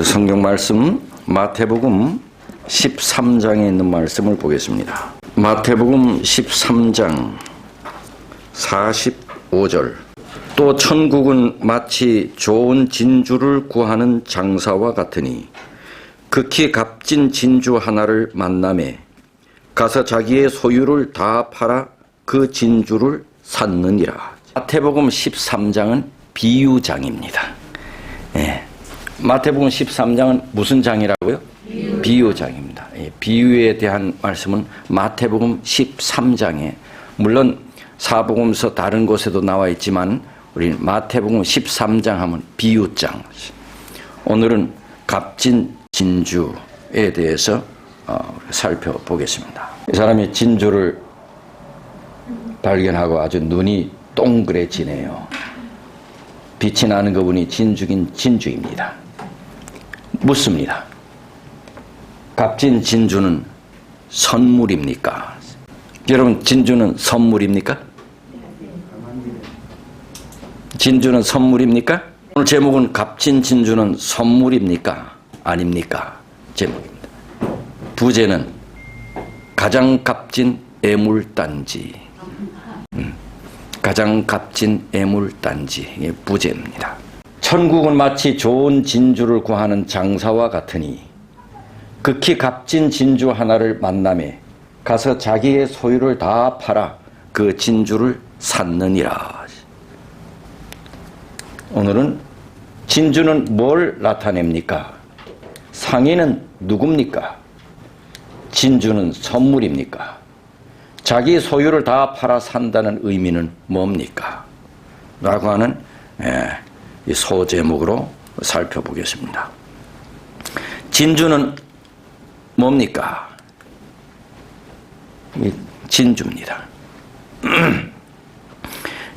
성경 말씀 마태복음 13장에 있는 말씀을 보겠습니다. 마태복음 13장 45절. 또 천국은 마치 좋은 진주를 구하는 장사와 같으니 극히 값진 진주 하나를 만나매 가서 자기의 소유를 다 팔아 그 진주를 샀느니라. 마태복음 13장은 비유장입니다. 예. 마태복음 13장은 무슨 장이라고요? 비유장입니다. 예. 비유에 대한 말씀은 마태복음 13장에, 물론 사복음서 다른 곳에도 나와 있지만 우리 마태복음 13장 하면 비유장. 오늘은 값진 진주에 대해서 살펴보겠습니다. 이 사람이 진주를 발견하고 아주 눈이 동그래지네요. 빛이 나는 그분이 진주긴 진주입니다. 묻습니다. 값진 진주는 선물입니까? 여러분, 진주는 선물입니까? 진주는 선물입니까? 오늘 제목은 값진 진주는 선물입니까? 아닙니까? 제목입니다. 부제는 가장 값진 애물단지. 가장 값진 애물단지. 이게 부제입니다. 천국은 마치 좋은 진주를 구하는 장사와 같으니 극히 값진 진주 하나를 만나매 가서 자기의 소유를 다 팔아 그 진주를 샀느니라. 오늘은 진주는 뭘 나타냅니까? 상인은 누굽니까? 진주는 선물입니까? 자기 소유를 다 팔아 산다는 의미는 뭡니까? 라고 하는 이 소제목으로 살펴보겠습니다. 진주는 뭡니까? 이 진주입니다.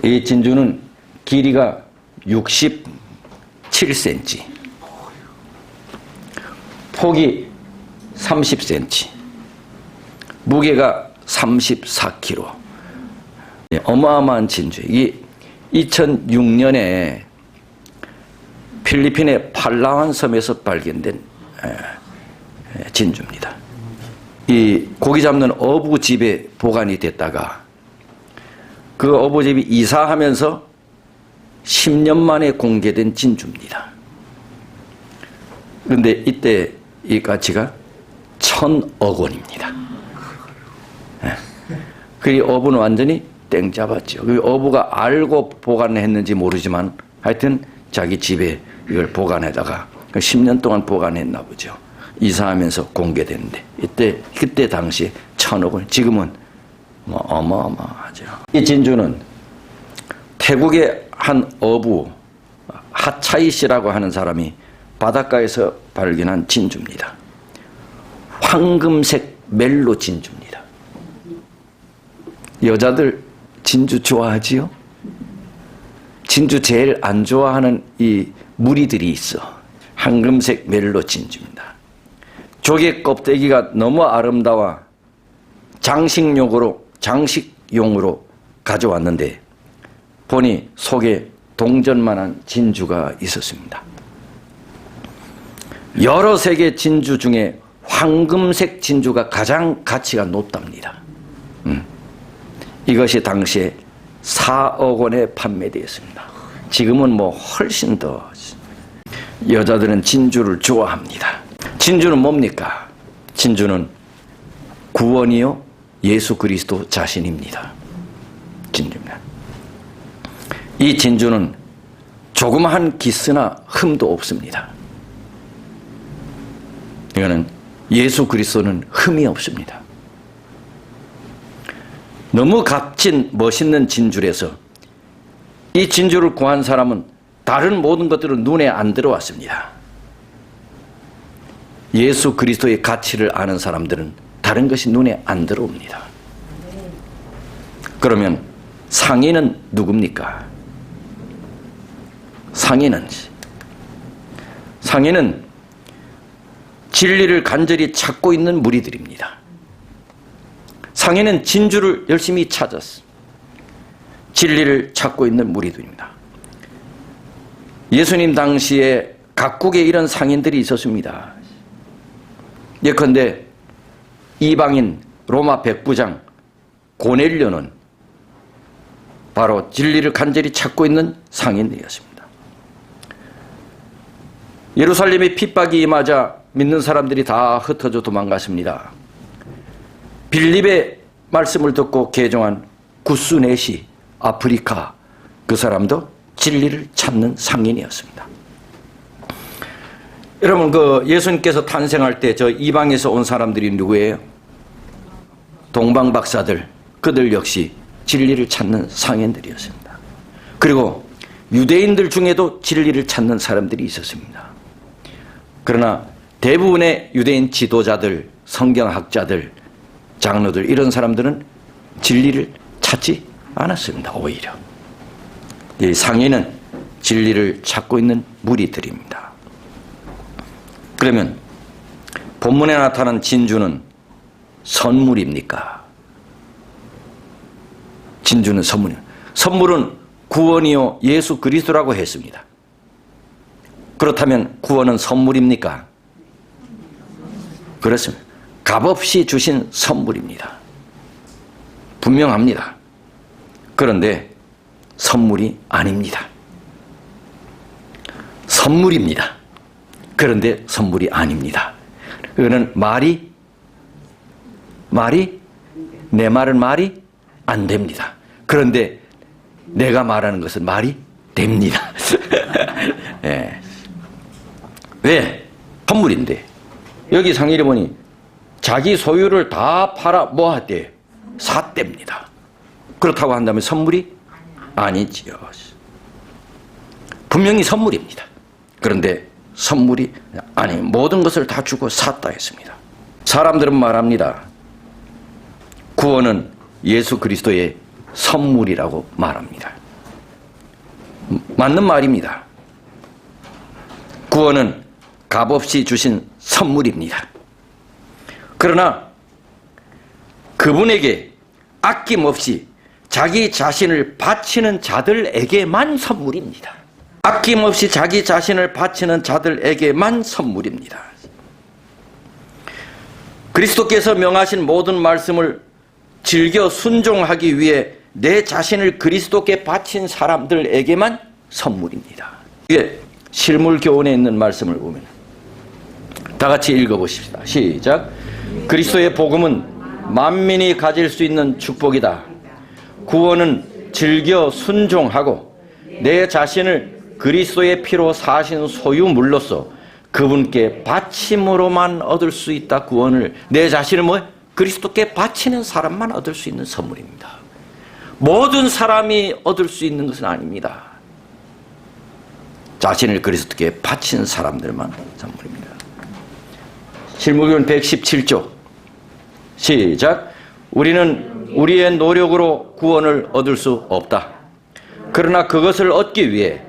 이 진주는 길이가 67cm, 폭이 30cm, 무게가 34kg. 어마어마한 진주. 이 2006년에 필리핀의 팔라완 섬에서 발견된 진주입니다. 이 고기 잡는 어부집에 보관이 됐다가 그 어부집이 이사하면서 10년 만에 공개된 진주입니다. 그런데 이때 이 가치가 1,000억 원입니다. 그 어부는 완전히 땡 잡았죠. 그 어부가 알고 보관했는지 모르지만 하여튼 자기 집에 이걸 보관해다가 10년 동안 보관했나 보죠. 이사하면서 공개됐는데 그때 당시 1,000억 원, 지금은 뭐 어마어마하죠. 이 진주는 태국의 한 어부 하차이 씨라고 하는 사람이 바닷가에서 발견한 진주입니다. 황금색 멜로 진주입니다. 여자들 진주 좋아하지요? 진주 제일 안 좋아하는 이 무리들이 있어. 황금색 멜로 진주입니다. 조개 껍데기가 너무 아름다워 장식용으로 가져왔는데 보니 속에 동전만한 진주가 있었습니다. 여러 색의 진주 중에 황금색 진주가 가장 가치가 높답니다. 이것이 당시에 4억 원에 판매되었습니다. 지금은 뭐 훨씬 더. 여자들은 진주를 좋아합니다. 진주는 뭡니까? 진주는 구원이요 예수 그리스도 자신입니다. 진주입니다. 이 진주는 조그마한 기스나 흠도 없습니다. 이거는 예수 그리스도는 흠이 없습니다. 너무 값진 멋있는 진주라서 이 진주를 구한 사람은 다른 모든 것들은 눈에 안 들어왔습니다. 예수 그리스도의 가치를 아는 사람들은 다른 것이 눈에 안 들어옵니다. 그러면 상인은 누굽니까? 상인은 진리를 간절히 찾고 있는 무리들입니다. 상인은 진주를 열심히 찾았어. 진리를 찾고 있는 무리들입니다. 예수님 당시에 각국에 이런 상인들이 있었습니다. 예컨대 이방인 로마 백부장 고넬료는 바로 진리를 간절히 찾고 있는 상인이었습니다. 예루살렘에 핍박이 임하자 믿는 사람들이 다 흩어져 도망갔습니다. 빌립의 말씀을 듣고 개종한 구스넷이 아프리카, 그 사람도 진리를 찾는 상인이었습니다. 여러분, 그 예수님께서 탄생할 때 저 이방에서 온 사람들이 누구예요? 동방 박사들, 그들 역시 진리를 찾는 상인들이었습니다. 그리고 유대인들 중에도 진리를 찾는 사람들이 있었습니다. 그러나 대부분의 유대인 지도자들, 성경학자들, 장로들, 이런 사람들은 진리를 찾지 않았습니다. 오히려 이 상인은 진리를 찾고 있는 무리들입니다. 그러면 본문에 나타난 진주는 선물입니까? 진주는 선물이요. 선물은 구원이요 예수 그리스도라고 했습니다. 그렇다면 구원은 선물입니까? 그렇습니다. 값없이 주신 선물입니다. 분명합니다. 그런데 선물이 아닙니다. 선물입니다. 그런데 선물이 아닙니다. 그거는 내 말은 말이 안 됩니다. 그런데 내가 말하는 것은 말이 됩니다. 네. 왜? 선물인데. 여기 상일에 보니 자기 소유를 다 팔아 뭐 했대요? 샀답니다. 그렇다고 한다면 선물이 아니지요. 분명히 선물입니다. 그런데 선물이 아니, 모든 것을 다 주고 샀다 했습니다. 사람들은 말합니다. 구원은 예수 그리스도의 선물이라고 말합니다. 맞는 말입니다. 구원은 값없이 주신 선물입니다. 그러나 그분에게 아낌없이 자기 자신을 바치는 자들에게만 선물입니다. 아낌없이 자기 자신을 바치는 자들에게만 선물입니다. 그리스도께서 명하신 모든 말씀을 즐겨 순종하기 위해 내 자신을 그리스도께 바친 사람들에게만 선물입니다. 이게 실물교훈에 있는 말씀을 보면 다 같이 읽어보십시다. 시작. 그리스도의 복음은 만민이 가질 수 있는 축복이다. 구원은 즐겨 순종하고 내 자신을 그리스도의 피로 사신 소유물로서 그분께 바침으로만 얻을 수 있다. 구원을 내 자신을 그리스도께 바치는 사람만 얻을 수 있는 선물입니다. 모든 사람이 얻을 수 있는 것은 아닙니다. 자신을 그리스도께 바친 사람들만 선물입니다. 실무교훈 117조 시작. 우리는 우리의 노력으로 구원을 얻을 수 없다. 그러나 그것을 얻기 위해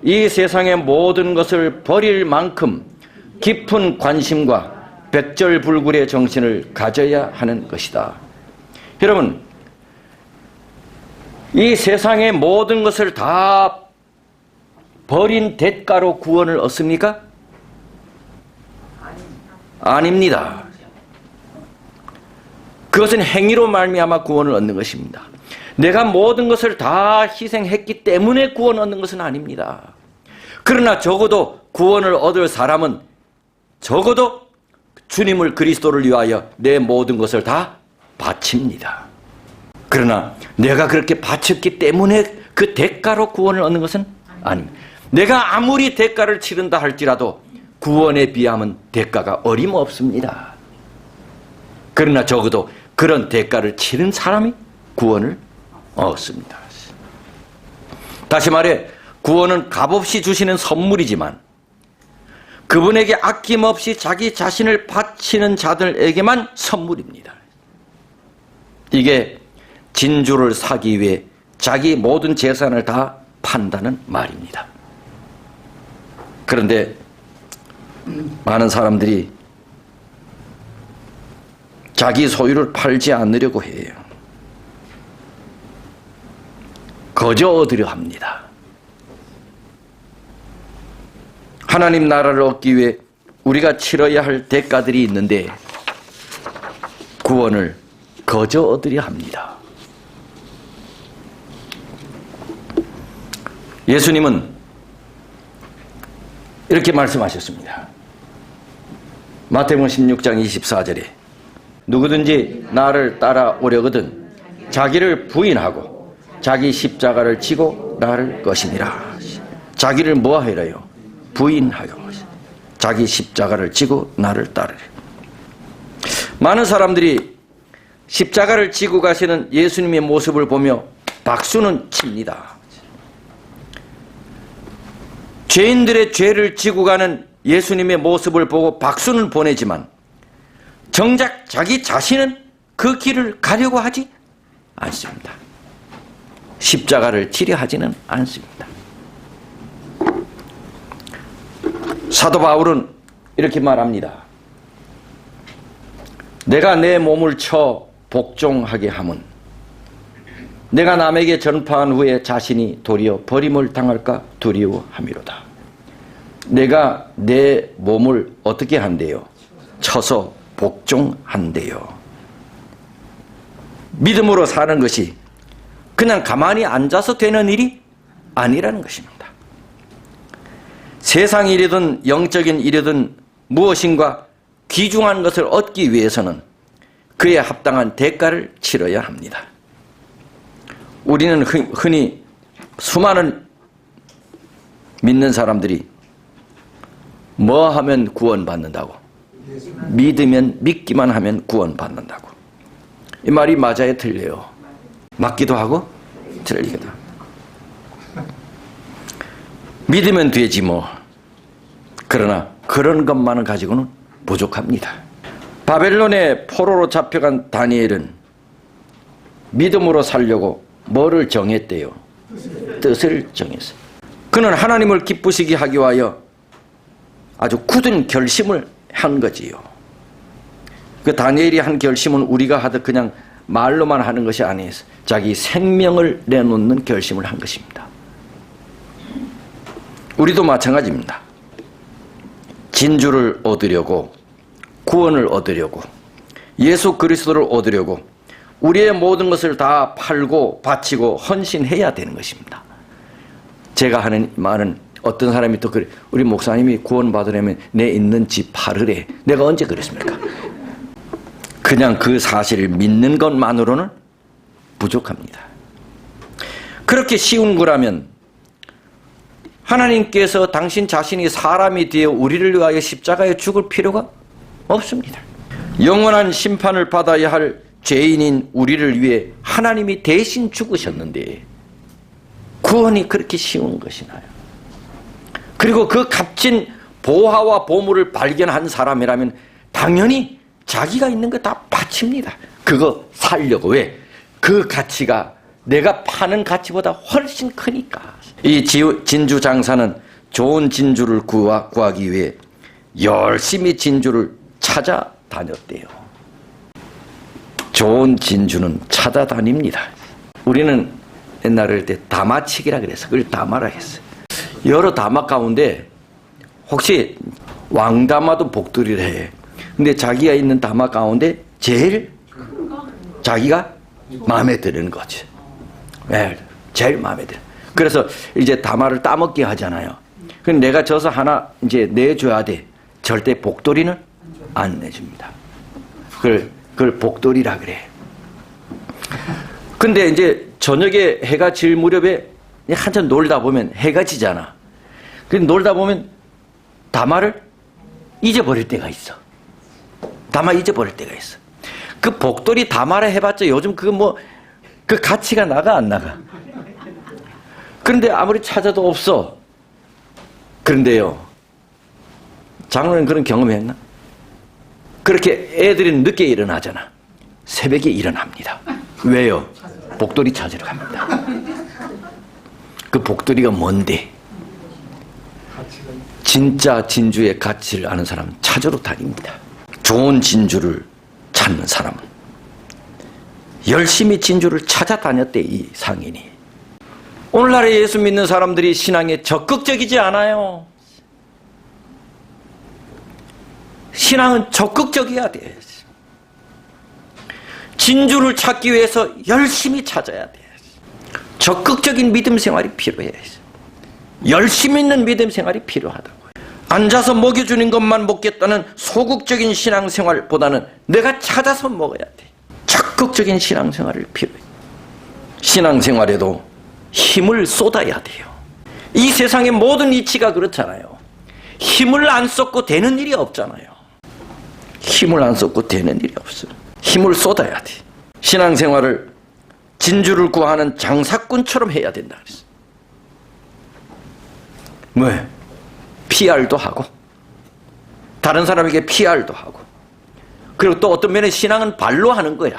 이 세상의 모든 것을 버릴 만큼 깊은 관심과 백절불굴의 정신을 가져야 하는 것이다. 여러분, 이 세상의 모든 것을 다 버린 대가로 구원을 얻습니까? 아닙니다. 그것은 행위로 말미암아 구원을 얻는 것입니다. 내가 모든 것을 다 희생했기 때문에 구원 얻는 것은 아닙니다. 그러나 적어도 구원을 얻을 사람은 적어도 주님을 그리스도를 위하여 내 모든 것을 다 바칩니다. 그러나 내가 그렇게 바쳤기 때문에 그 대가로 구원을 얻는 것은 아닙니다. 내가 아무리 대가를 치른다 할지라도 구원에 비하면 대가가 어림없습니다. 그러나 적어도 그런 대가를 치른 사람이 구원을 얻습니다. 다시 말해 구원은 값없이 주시는 선물이지만 그분에게 아낌없이 자기 자신을 바치는 자들에게만 선물입니다. 이게 진주를 사기 위해 자기 모든 재산을 다 판다는 말입니다. 그런데 많은 사람들이 자기 소유를 팔지 않으려고 해요. 거저 얻으려 합니다. 하나님 나라를 얻기 위해 우리가 치러야 할 대가들이 있는데 구원을 거저 얻으려 합니다. 예수님은 이렇게 말씀하셨습니다. 마태복음 16장 24절에 누구든지 나를 따라오려거든 자기를 부인하고 자기 십자가를 지고 나를 것이니라. 자기를 뭐하여라요? 부인하여 자기 십자가를 지고 나를 따르래. 많은 사람들이 십자가를 지고 가시는 예수님의 모습을 보며 박수는 칩니다. 죄인들의 죄를 지고 가는 예수님의 모습을 보고 박수는 보내지만 정작 자기 자신은 그 길을 가려고 하지 않습니다. 십자가를 지려 하지는 않습니다. 사도 바울은 이렇게 말합니다. 내가 내 몸을 쳐 복종하게 함은 내가 남에게 전파한 후에 자신이 도리어 버림을 당할까 두려워함이로다. 내가 내 몸을 어떻게 한대요? 쳐서 복종한대요. 믿음으로 사는 것이 그냥 가만히 앉아서 되는 일이 아니라는 것입니다. 세상 일이든 영적인 일이든 무엇인가 귀중한 것을 얻기 위해서는 그에 합당한 대가를 치러야 합니다. 우리는 흔히 수많은 믿는 사람들이 뭐 하면 구원받는다고? 믿으면, 믿기만 하면 구원받는다고. 이 말이 맞아요, 틀려요? 맞기도 하고 틀리기도 하고. 믿으면 되지 뭐. 그러나 그런 것만을 가지고는 부족합니다. 바벨론의 포로로 잡혀간 다니엘은 믿음으로 살려고 뭐를 정했대요? 뜻을 정했어요. 그는 하나님을 기쁘시게 하기 위하여 아주 굳은 결심을 한 거지요. 그 다니엘이 한 결심은 우리가 하듯 그냥 말로만 하는 것이 아니에요. 자기 생명을 내놓는 결심을 한 것입니다. 우리도 마찬가지입니다. 진주를 얻으려고, 구원을 얻으려고, 예수 그리스도를 얻으려고 우리의 모든 것을 다 팔고 바치고 헌신해야 되는 것입니다. 제가 하는 말은 어떤 사람이 또 그래, 우리 목사님이 구원 받으려면 내 있는 집 팔으래. 내가 언제 그랬습니까? 그냥 그 사실을 믿는 것만으로는 부족합니다. 그렇게 쉬운 거라면 하나님께서 당신 자신이 사람이 되어 우리를 위하여 십자가에 죽을 필요가 없습니다. 영원한 심판을 받아야 할 죄인인 우리를 위해 하나님이 대신 죽으셨는데 구원이 그렇게 쉬운 것이나요? 그리고 그 값진 보화와 보물을 발견한 사람이라면 당연히 자기가 있는 거 다 바칩니다. 그거 살려고. 왜? 그 가치가 내가 파는 가치보다 훨씬 크니까. 이 진주 장사는 좋은 진주를 구하기 위해 열심히 진주를 찾아다녔대요. 좋은 진주는 찾아다닙니다. 우리는 옛날에 때 다마치기라 그래서 그걸 다마라 했어요. 여러 다마 가운데 혹시 왕다마도 복들이라 해. 근데 자기가 있는 다마 가운데 제일 자기가 마음에 드는 거지. 네, 제일 마음에 들어. 그래서 이제 다마를 따먹게 하잖아요. 그럼 내가 져서 하나 이제 내줘야 돼. 절대 복돌이는 안 내줍니다. 그걸 복돌이라 그래. 근데 이제 저녁에 해가 질 무렵에 한참 놀다 보면 해가 지잖아. 그래서 놀다 보면 다마를 잊어버릴 때가 있어. 다마 잊어버릴 때가 있어. 그 복돌이 다마를 해봤자 요즘 그거 뭐 그 가치가 나가 안 나가. 그런데 아무리 찾아도 없어. 그런데요, 장로는 그런 경험했나? 그렇게 애들이 늦게 일어나잖아. 새벽에 일어납니다. 왜요? 복돌이 찾으러 갑니다. 그 복돌이가 뭔데? 진짜 진주의 가치를 아는 사람은 찾으러 다닙니다. 좋은 진주를 찾는 사람은 열심히 진주를 찾아다녔대, 이 상인이. 오늘날의 예수 믿는 사람들이 신앙에 적극적이지 않아요. 신앙은 적극적이어야 돼. 진주를 찾기 위해서 열심히 찾아야 돼. 적극적인 믿음 생활이 필요해. 열심 있는 믿음 생활이 필요하다고. 앉아서 먹여주는 것만 먹겠다는 소극적인 신앙생활보다는 내가 찾아서 먹어야 돼. 적극적인 신앙생활을 필요해. 신앙생활에도 힘을 쏟아야 돼요. 이 세상의 모든 이치가 그렇잖아요. 힘을 안 쏟고 되는 일이 없잖아요. 힘을 안 쏟고 되는 일이 없어요. 힘을 쏟아야 돼. 신앙생활을 진주를 구하는 장사꾼처럼 해야 된다 그랬어요. 왜? PR도 하고 다른 사람에게 PR도 하고, 그리고 또 어떤 면에 신앙은 발로 하는 거야.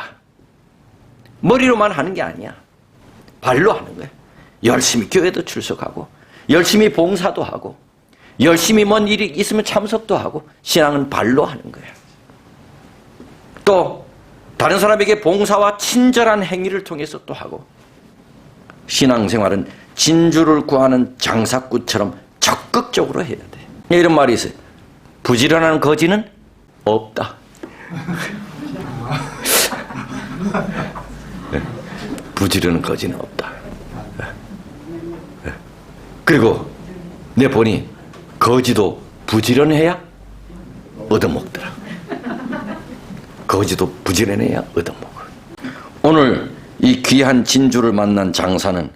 머리로만 하는 게 아니야. 발로 하는 거야. 열심히 교회도 출석하고 열심히 봉사도 하고 열심히 뭔 일이 있으면 참석도 하고. 신앙은 발로 하는 거야. 또 다른 사람에게 봉사와 친절한 행위를 통해서 또 하고. 신앙생활은 진주를 구하는 장사꾼처럼 적극적으로 해야 돼. 이런 말이 있어요. 부지런한 거지는 없다. 부지런한 거지는 없다. 그리고 내 보니 거지도 부지런해야 얻어먹더라. 거지도 부지런해야 얻어먹어. 오늘 이 귀한 진주를 만난 장사는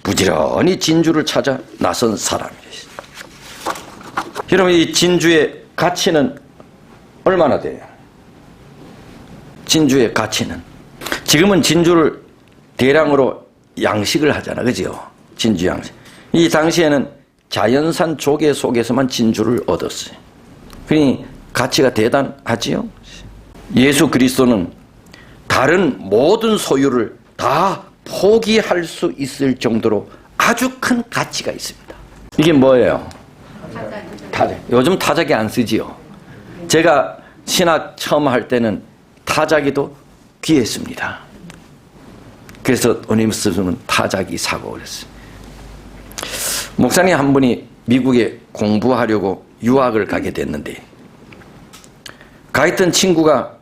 부지런히 진주를 찾아 나선 사람이에요. 여러분, 이 진주의 가치는 얼마나 돼요? 진주의 가치는, 지금은 진주를 대량으로 양식을 하잖아, 그죠? 진주 양식. 이 당시에는 자연산 조개 속에서만 진주를 얻었어요. 그러니 가치가 대단하지요. 예수 그리스도는 다른 모든 소유를 다 포기할 수 있을 정도로 아주 큰 가치가 있습니다. 이게 뭐예요? 타작. 요즘 타작이 안 쓰지요. 제가 신학 처음 할 때는 타작이도 귀했습니다. 그래서 오니무스는 타작이 사고 그랬어요. 목사님 한 분이 미국에 공부하려고 유학을 가게 됐는데, 가 있던 친구가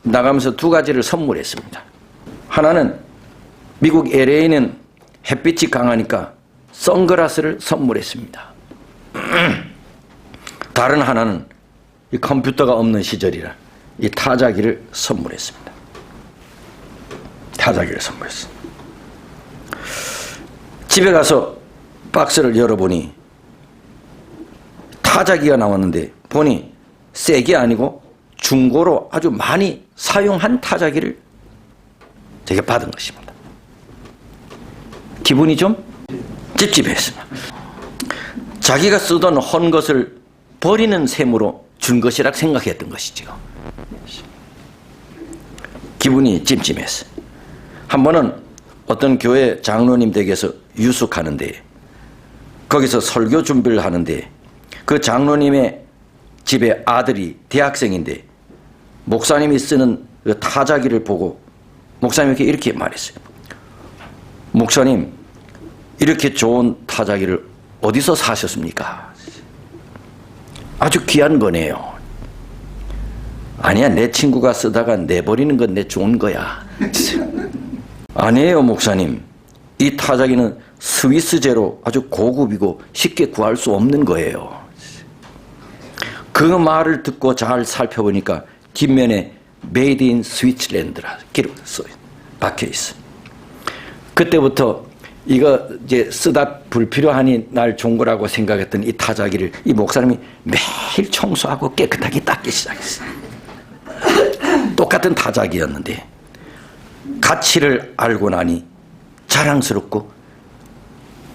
나가면서 두 가지를 선물했습니다. 하나는 미국 LA는 햇빛이 강하니까 선글라스를 선물했습니다. 다른 하나는 이 컴퓨터가 없는 시절이라 이 타자기를 선물했습니다. 타자기를 선물했어요. 집에 가서 박스를 열어보니 타자기가 나왔는데, 보니 새 게 아니고 중고로 아주 많이 사용한 타자기를 제가 받은 것입니다. 기분이 좀 찝찝했습니다. 자기가 쓰던 헌 것을 버리는 셈으로 준 것이라 생각했던 것이죠. 기분이 찜찜했어요. 한 번은 어떤 교회 장로님 댁에서 유숙하는데, 거기서 설교 준비를 하는데, 그 장로님의 집에 아들이 대학생인데 목사님이 쓰는 그 타자기를 보고 목사님에게 이렇게 말했어요. 목사님, 이렇게 좋은 타자기를 어디서 사셨습니까? 아주 귀한 거네요. 아니야, 내 친구가 쓰다가 내버리는 건 내 좋은 거야. 아니에요, 목사님. 이 타자기는 스위스제로 아주 고급이고 쉽게 구할 수 없는 거예요. 그 말을 듣고 잘 살펴보니까 뒷면에 Made in Switzerland라 기록 써요. 박혀 있어. 그때부터 이거 이제 쓰다 불필요하니 날 좋은 거라고 생각했던 이 타자기를 이 목사님이 매일 청소하고 깨끗하게 닦기 시작했어요. 똑같은 타자기였는데 가치를 알고 나니 자랑스럽고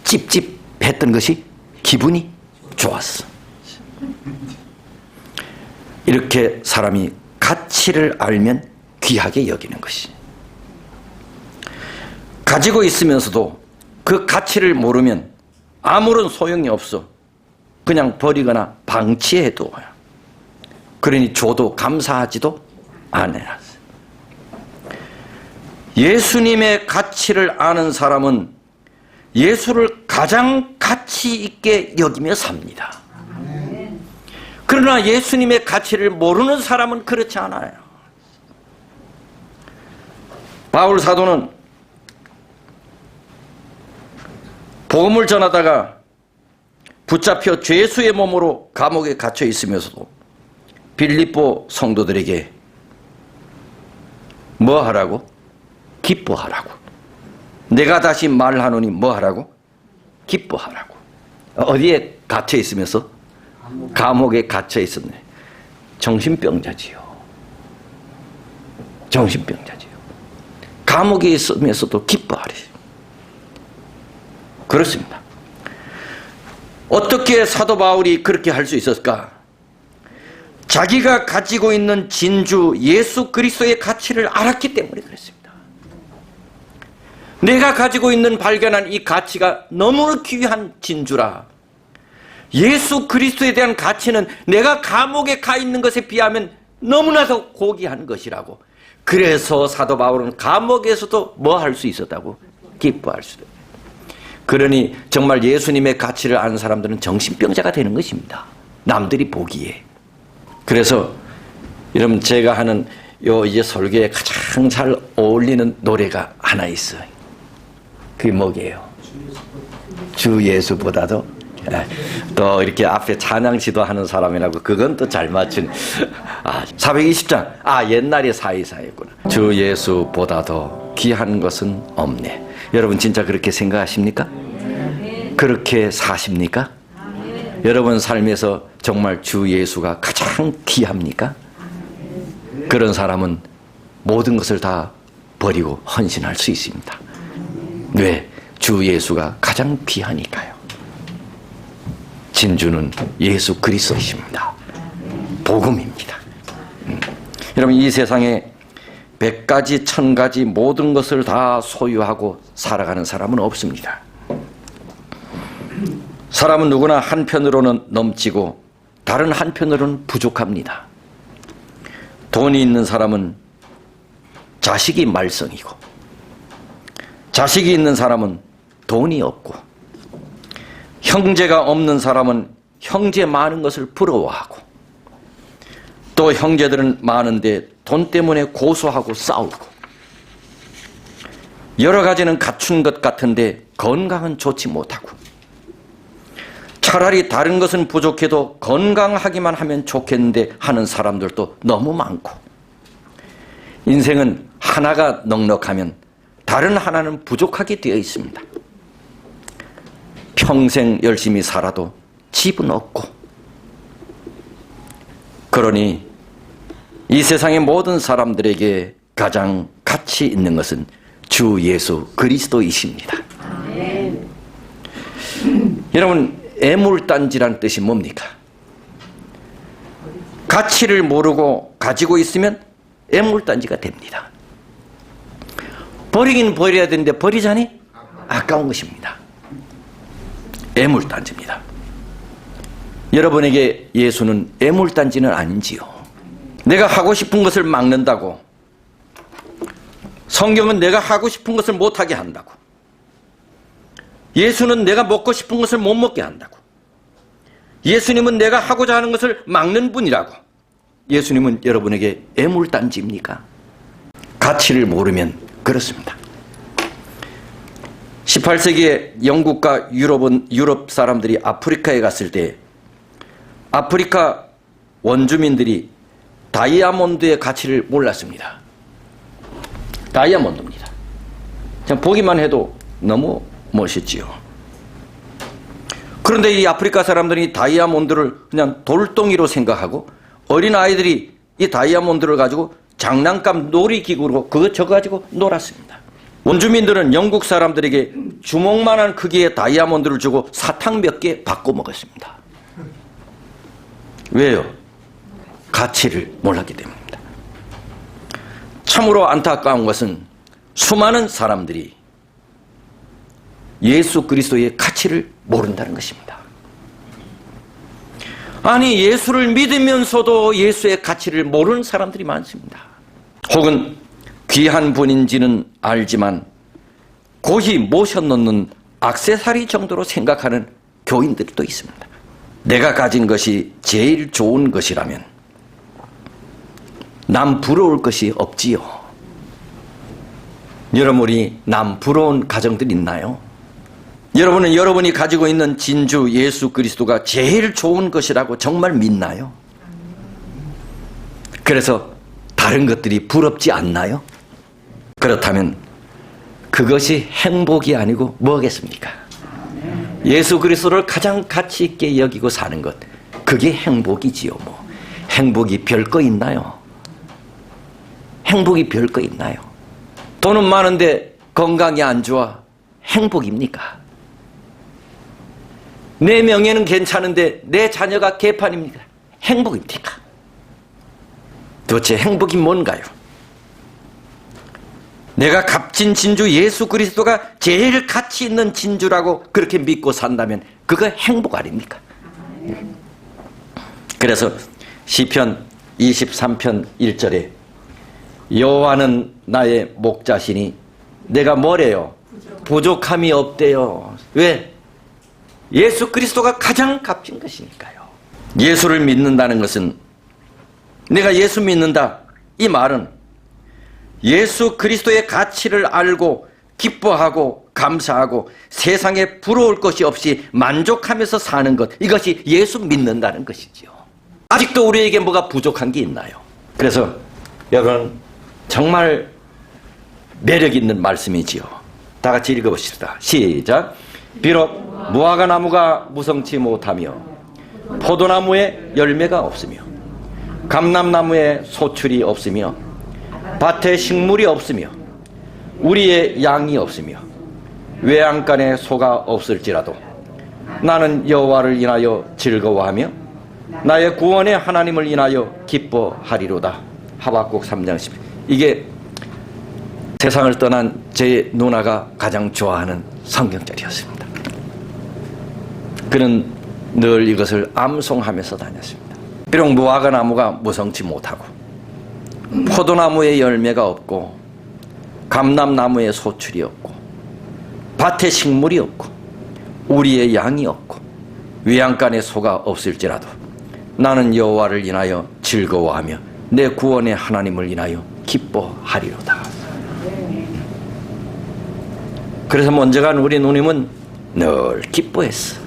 찝찝했던 것이 기분이 좋았어. 이렇게 사람이 가치를 알면 귀하게 여기는 것이, 가지고 있으면서도 그 가치를 모르면 아무런 소용이 없어. 그냥 버리거나 방치해둬요. 그러니 줘도 감사하지도 않아요. 예수님의 가치를 아는 사람은 예수를 가장 가치 있게 여기며 삽니다. 그러나 예수님의 가치를 모르는 사람은 그렇지 않아요. 바울 사도는 복음을 전하다가 붙잡혀 죄수의 몸으로 감옥에 갇혀 있으면서도 빌립보 성도들에게 뭐 하라고? 기뻐하라고. 내가 다시 말하노니 뭐 하라고? 기뻐하라고. 어디에 갇혀 있으면서? 감옥에 갇혀 있었네. 정신병자지요. 정신병자지요. 감옥에 있으면서도 기뻐하래. 그렇습니다. 어떻게 사도 바울이 그렇게 할 수 있었을까? 자기가 가지고 있는 진주 예수 그리스도의 가치를 알았기 때문에 그렇습니다. 내가 가지고 있는 발견한 이 가치가 너무 귀한 진주라. 예수 그리스도에 대한 가치는 내가 감옥에 가 있는 것에 비하면 너무나도 고귀한 것이라고. 그래서 사도 바울은 감옥에서도 뭐 할 수 있었다고? 기뻐할 수도. 그러니 정말 예수님의 가치를 아는 사람들은 정신병자가 되는 것입니다. 남들이 보기에. 그래서 여러분 제가 하는 요 이제 설교에 가장 잘 어울리는 노래가 하나 있어요. 그게 뭐게요? 주 예수보다도. 또 이렇게 앞에 찬양 지도하는 사람이라고 그건 또 잘 맞춘 420장 옛날에 사이사였구나. 주 예수보다도 귀한 것은 없네. 여러분 진짜 그렇게 생각하십니까? 그렇게 사십니까? 여러분 삶에서 정말 주 예수가 가장 귀합니까? 그런 사람은 모든 것을 다 버리고 헌신할 수 있습니다. 왜? 주 예수가 가장 귀하니까요. 진주는 예수 그리스도이십니다. 복음입니다. 여러분 이 세상에 100가지 1000가지 모든 것을 다 소유하고 살아가는 사람은 없습니다. 사람은 누구나 한편으로는 넘치고 다른 한편으로는 부족합니다. 돈이 있는 사람은 자식이 말썽이고 자식이 있는 사람은 돈이 없고 형제가 없는 사람은 형제 많은 것을 부러워하고 또 형제들은 많은데 돈 때문에 고소하고 싸우고 여러 가지는 갖춘 것 같은데 건강은 좋지 못하고 차라리 다른 것은 부족해도 건강하기만 하면 좋겠는데 하는 사람들도 너무 많고 인생은 하나가 넉넉하면 다른 하나는 부족하게 되어 있습니다. 평생 열심히 살아도 집은 없고 그러니 이 세상의 모든 사람들에게 가장 가치 있는 것은 주 예수 그리스도이십니다. 여러분 애물단지란 뜻이 뭡니까? 가치를 모르고 가지고 있으면 애물단지가 됩니다. 버리긴 버려야 되는데 버리자니 아까운 것입니다. 애물단지입니다. 여러분에게 예수는 애물단지는 아닌지요. 내가 하고 싶은 것을 막는다고, 성경은 내가 하고 싶은 것을 못하게 한다고, 예수는 내가 먹고 싶은 것을 못 먹게 한다고, 예수님은 내가 하고자 하는 것을 막는 분이라고. 예수님은 여러분에게 애물단지입니까? 가치를 모르면 그렇습니다. 18세기에 영국과 유럽 사람들이 아프리카에 갔을 때 아프리카 원주민들이 다이아몬드의 가치를 몰랐습니다. 다이아몬드입니다. 보기만 해도 너무 멋있지요. 그런데 이 아프리카 사람들이 다이아몬드를 그냥 돌덩이로 생각하고 어린아이들이 이 다이아몬드를 가지고 장난감 놀이기구로 저거 가지고 놀았습니다. 원주민들은 영국 사람들에게 주먹만한 크기의 다이아몬드를 주고 사탕 몇 개 바꿔 먹었습니다. 왜요? 가치를 몰랐기 때문입니다. 참으로 안타까운 것은 수많은 사람들이 예수 그리스도의 가치를 모른다는 것입니다. 아니, 예수를 믿으면서도 예수의 가치를 모르는 사람들이 많습니다. 혹은 귀한 분인지는 알지만 고이 모셔놓는 액세서리 정도로 생각하는 교인들도 있습니다. 내가 가진 것이 제일 좋은 것이라면 남 부러울 것이 없지요. 여러분이 남 부러운 가정들 있나요? 여러분은 여러분이 가지고 있는 진주 예수 그리스도가 제일 좋은 것이라고 정말 믿나요? 그래서 다른 것들이 부럽지 않나요? 그렇다면 그것이 행복이 아니고 뭐겠습니까? 예수 그리스도를 가장 가치 있게 여기고 사는 것, 그게 행복이지요. 뭐 행복이 별거 있나요? 행복이 별거 있나요? 돈은 많은데 건강이 안 좋아 행복입니까? 내 명예는 괜찮은데 내 자녀가 개판입니까? 행복입니까? 도대체 행복이 뭔가요? 내가 값진 진주 예수 그리스도가 제일 가치 있는 진주라고 그렇게 믿고 산다면 그거 행복 아닙니까? 그래서 시편 23편 1절에 여호와는 나의 목자시니 내가 뭐래요? 부족함이 없대요. 왜? 예수 그리스도가 가장 값진 것이니까요. 예수를 믿는다는 것은, 내가 예수 믿는다 이 말은 예수 그리스도의 가치를 알고 기뻐하고 감사하고 세상에 부러울 것이 없이 만족하면서 사는 것, 이것이 예수 믿는다는 것이지요. 아직도 우리에게 뭐가 부족한 게 있나요? 그래서 여러분 정말 매력 있는 말씀이지요. 다 같이 읽어보십시다. 시작. 비록 무화과나무가 무성치 못하며 포도나무에 열매가 없으며 감람나무에 소출이 없으며 밭에 식물이 없으며 우리의 양이 없으며 외양간에 소가 없을지라도 나는 여호와를 인하여 즐거워하며 나의 구원의 하나님을 인하여 기뻐하리로다. 하박국 3장 10. 이게 세상을 떠난 제 누나가 가장 좋아하는 성경절이었습니다. 그는 늘 이것을 암송하면서 다녔습니다. 비록 무화과나무가 무성치 못하고 포도나무에 열매가 없고 감람나무에 소출이 없고 밭에 식물이 없고 우리의 양이 없고 외양간에 소가 없을지라도 나는 여호와를 인하여 즐거워하며 내 구원의 하나님을 인하여 기뻐하리로다. 그래서 먼저 간 우리 누님은 늘 기뻐했어.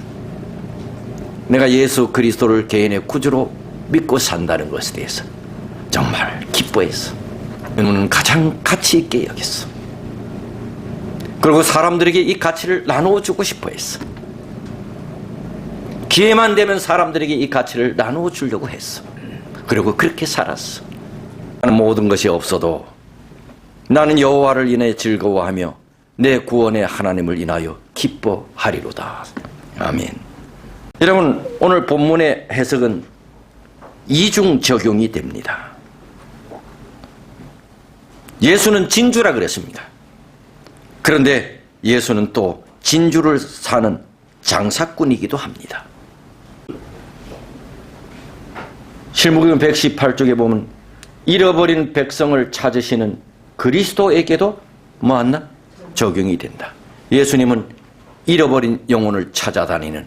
내가 예수 그리스도를 개인의 구주로 믿고 산다는 것에 대해서 정말 기뻐했어. 누님은 가장 가치 있게 여겼어. 그리고 사람들에게 이 가치를 나누어 주고 싶어 했어. 기회만 되면 사람들에게 이 가치를 나누어 주려고 했어. 그리고 그렇게 살았어. 나는 모든 것이 없어도 나는 여호와를 인해 즐거워하며 내 구원의 하나님을 인하여 기뻐하리로다. 아멘. 여러분, 오늘 본문의 해석은 이중 적용이 됩니다. 예수는 진주라 그랬습니다. 그런데 예수는 또 진주를 사는 장사꾼이기도 합니다. 실무기금 118쪽에 보면 잃어버린 백성을 찾으시는 그리스도에게도 뭐하나? 적용이 된다. 예수님은 잃어버린 영혼을 찾아다니는,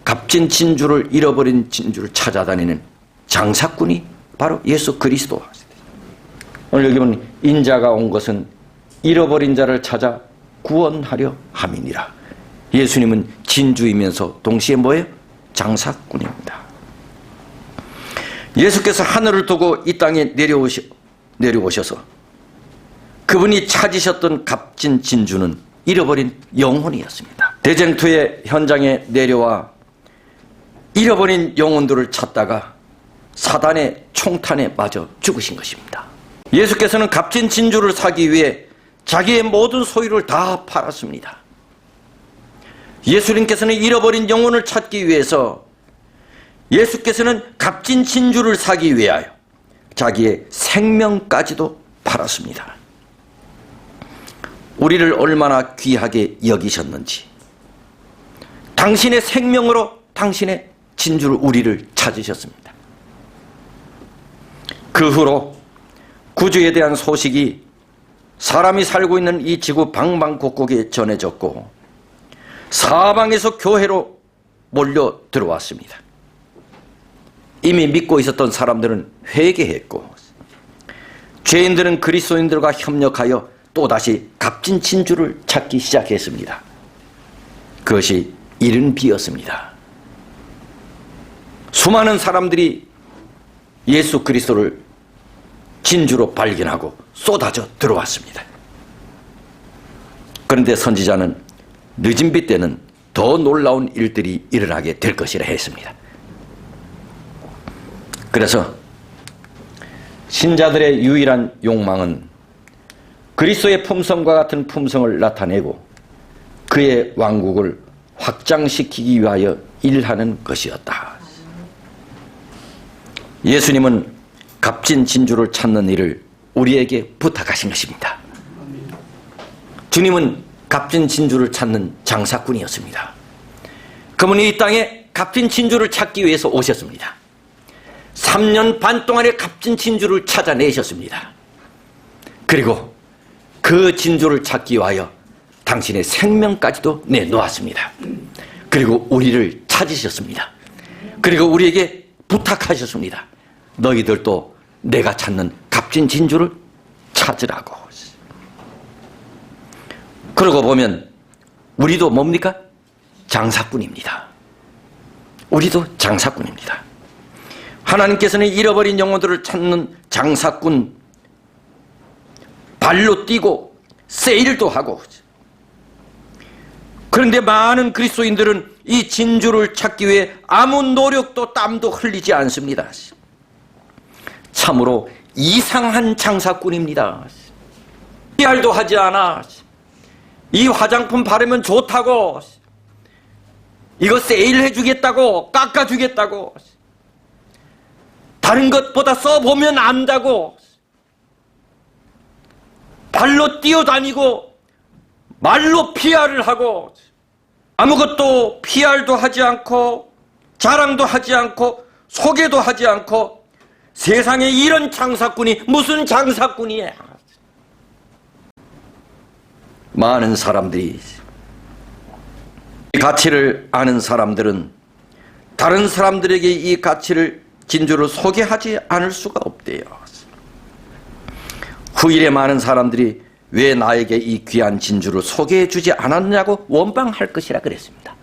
값진 진주를, 잃어버린 진주를 찾아다니는 장사꾼이 바로 예수 그리스도. 오늘 여기 보면 인자가 온 것은 잃어버린 자를 찾아 구원하려 함이니라. 예수님은 진주이면서 동시에 뭐예요? 장사꾼입니다. 예수께서 하늘을 두고 이 땅에 내려오셔서 그분이 찾으셨던 값진 진주는 잃어버린 영혼이었습니다. 대쟁투의 현장에 내려와 잃어버린 영혼들을 찾다가 사단의 총탄에 맞아 죽으신 것입니다. 예수께서는 값진 진주를 사기 위해 자기의 모든 소유를 다 팔았습니다. 예수님께서는 잃어버린 영혼을 찾기 위해서, 예수께서는 값진 진주를 사기 위하여 자기의 생명까지도 팔았습니다. 우리를 얼마나 귀하게 여기셨는지, 당신의 생명으로 당신의 진주를, 우리를 찾으셨습니다. 그 후로 구주에 대한 소식이 사람이 살고 있는 이 지구 방방곡곡에 전해졌고 사방에서 교회로 몰려 들어왔습니다. 이미 믿고 있었던 사람들은 회개했고 죄인들은 그리스도인들과 협력하여 또다시 값진 진주를 찾기 시작했습니다. 그것이 이른 비였습니다. 수많은 사람들이 예수 그리스도를 진주로 발견하고 쏟아져 들어왔습니다. 그런데 선지자는 늦은 비 때는 더 놀라운 일들이 일어나게 될 것이라 했습니다. 그래서 신자들의 유일한 욕망은 그리스도의 품성과 같은 품성을 나타내고 그의 왕국을 확장시키기 위하여 일하는 것이었다. 예수님은 값진 진주를 찾는 일을 우리에게 부탁하신 것입니다. 주님은 값진 진주를 찾는 장사꾼이었습니다. 그분이 이 땅에 값진 진주를 찾기 위해서 오셨습니다. 3년 반 동안의 값진 진주를 찾아내셨습니다. 그리고 그 진주를 찾기 위하여 당신의 생명까지도 내놓았습니다. 그리고 우리를 찾으셨습니다. 그리고 우리에게 부탁하셨습니다. 너희들도 내가 찾는 값진 진주를 찾으라고. 그러고 보면 우리도 뭡니까? 장사꾼입니다. 우리도 장사꾼입니다. 하나님께서는 잃어버린 영혼들을 찾는 장사꾼, 발로 뛰고 세일도 하고. 그런데 많은 그리스도인들은 이 진주를 찾기 위해 아무 노력도 땀도 흘리지 않습니다. 참으로 이상한 장사꾼입니다. PR도 하지 않아. 이 화장품 바르면 좋다고, 이거 세일해 주겠다고, 깎아 주겠다고, 다른 것보다 써보면 안다고, 발로 뛰어다니고 말로 PR을 하고 아무것도 PR도 하지 않고 자랑도 하지 않고 소개도 하지 않고 세상에 이런 장사꾼이 무슨 장사꾼이야. 많은 사람들이, 이 가치를 아는 사람들은 다른 사람들에게 이 가치를, 진주를 소개하지 않을 수가 없대요. 후일에 많은 사람들이 왜 나에게 이 귀한 진주를 소개해 주지 않았냐고 원망할 것이라 그랬습니다.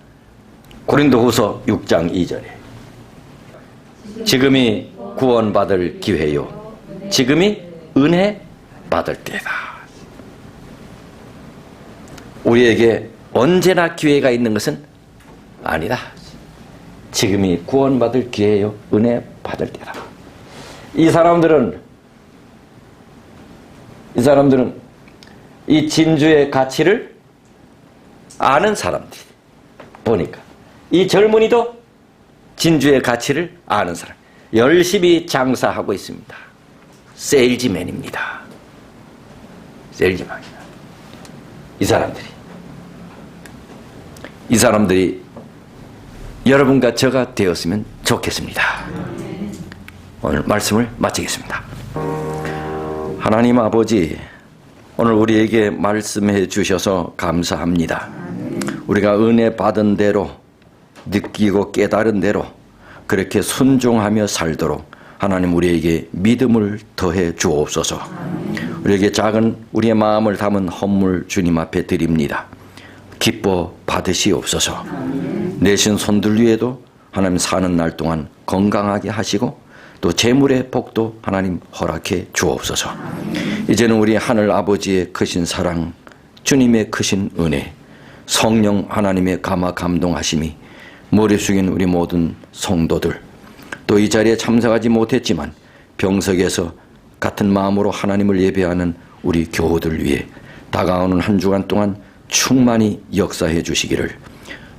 고린도후서 6장 2절에 지금이 구원받을 기회요, 지금이 은혜 받을 때다. 우리에게 언제나 기회가 있는 것은 아니다. 지금이 구원받을 기회요, 은혜 받을 때다. 이 사람들은 이 진주의 가치를 아는 사람들. 보니까 이 젊은이도 진주의 가치를 아는 사람, 열심히 장사하고 있습니다. 세일즈맨입니다. 세일즈맨입니다. 이 사람들이 여러분과 저가 되었으면 좋겠습니다. 오늘 말씀을 마치겠습니다. 하나님 아버지, 오늘 우리에게 말씀해 주셔서 감사합니다. 우리가 은혜 받은 대로, 느끼고 깨달은 대로 그렇게 순종하며 살도록 하나님 우리에게 믿음을 더해 주옵소서. 우리에게 작은 우리의 마음을 담은 헌물 주님 앞에 드립니다. 기뻐 받으시옵소서. 내신 손들 위에도 하나님 사는 날 동안 건강하게 하시고 또 재물의 복도 하나님 허락해 주옵소서. 이제는 우리 하늘 아버지의 크신 사랑, 주님의 크신 은혜, 성령 하나님의 감화 감동하심이 머리 숙인 우리 모든 성도들, 또 이 자리에 참석하지 못했지만 병석에서 같은 마음으로 하나님을 예배하는 우리 교우들 위해 다가오는 한 주간 동안 충만히 역사해 주시기를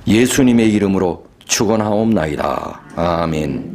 예수님의 이름으로 축원하옵나이다. 아멘.